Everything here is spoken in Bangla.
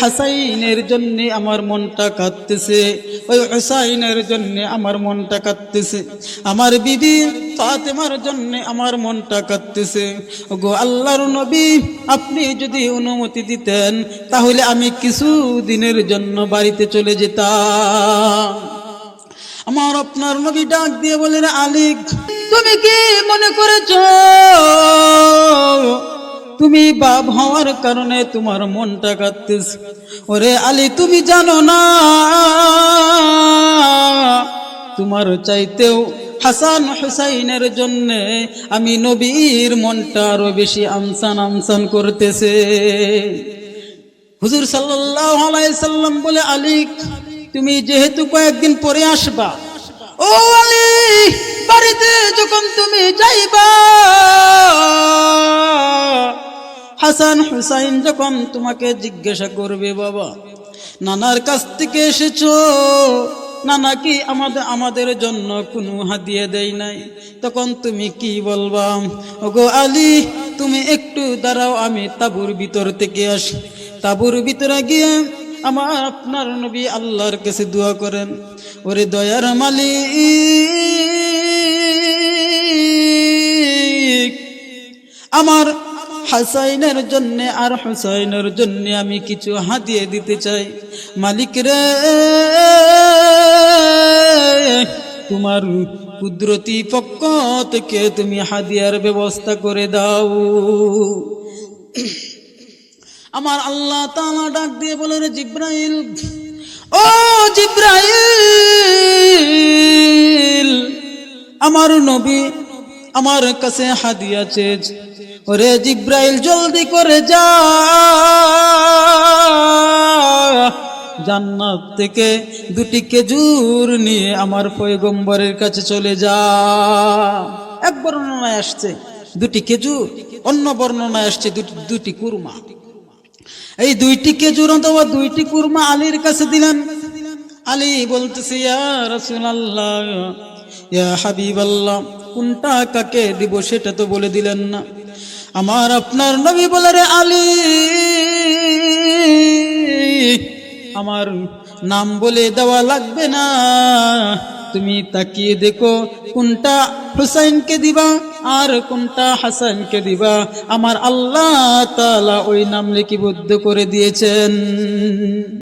হাসাইনের জন্য আমার মনটা কাঁদতেছে, ওই হুসাইনের জন্য আমার মনটা কাঁদতেছে, আমার বিবি ফাতেমার জন্য আমার মনটা কাঁদতেছে। ওগো আল্লাহর নবী, আপনি যদি অনুমতি দিতেন তাহলে আমি কিছু দিনের জন্য বাড়িতে চলে যেতাম। আমার আপনার নবী ডাক দিয়ে বলেন, আলী তুমি কি মনে করেছো তুমি বাপ হওয়ার কারণে তোমার মনটা কাঁদতেছে? ওরে আলী, তুমি জানো না তোমার চাইতেও হাসান হুসাইনের জন্য আমি নবীর মনটা আরো বেশি আমসান আমসান করতেছে। হুজুর সাল্লাল্লাহু আলাইহি সাল্লাম বলে, আলী তুমি যেহেতু কয়েকদিন পরে আসবা, ও আলী বাড়িতে যখন তুমি যাইবা, হাসান হুসাইন যখন তোমাকে জিজ্ঞাসা করবে, বাবা নানার কাছ থেকে এসেছো, নানা কি আমাদের জন্য কোনো হাদিয়া দেয় নাই, তখন তুমি কি বলবা? ওগো আলী তুমি একটু দাঁড়াও, আমি তাঁবুর ভিতর থেকে আসি। তাঁবুর ভিতরে গিয়ে আমার আপনার নবী আল্লাহর কাছে দোয়া করেন, ওরে দয়ার মালিক, আমার হাসাইনের জন্য আর হুসাইনের জন্য আমি কিছু হাদিয়া দিতে চাই। মালিক রে, তোমার কুদরতি পক্ষ থেকে তুমি হাদিয়ার ব্যবস্থা করে দাও। আমার আল্লাহ তাআলা ডাক দিয়ে বলে, রে জিব্রাইল, ও জিব্রাইল, আমার নবী আমার কাছে হাদিয়া চেয়েছে। ওরে জিব্রাইল জলদি করে যা, জান্নাত থেকে 2টি খেজুর নিয়ে আমার পয়গম্বরের কাছে চলে যা। এক বর্ণনায় আসছে 2টি খেজুর, অন্য বর্ণনায় আসছে 2টি কুরমা। এই 2টি খেজুর অথবা 2টি কুরমা আলীর কাছে দিলেন। আলী বলতেছে, ইয়া রাসূলুল্লাহ, ইয়া হাবিবাল্লাহ, কোনটা কাকে দিব সেটা তো বলে দিলেন না। আমার আপনার নবী বলে, রে আলী, আমার নাম বলে দেওয়া লাগবে না, তুমি তাকিয়ে দেখো কোনটা হুসাইনকে দিবা আর কোনটা হাসানকে দিবা, আমার আল্লাহ তাআলা ওই নাম লিপিবদ্ধ করে দিয়েছেন।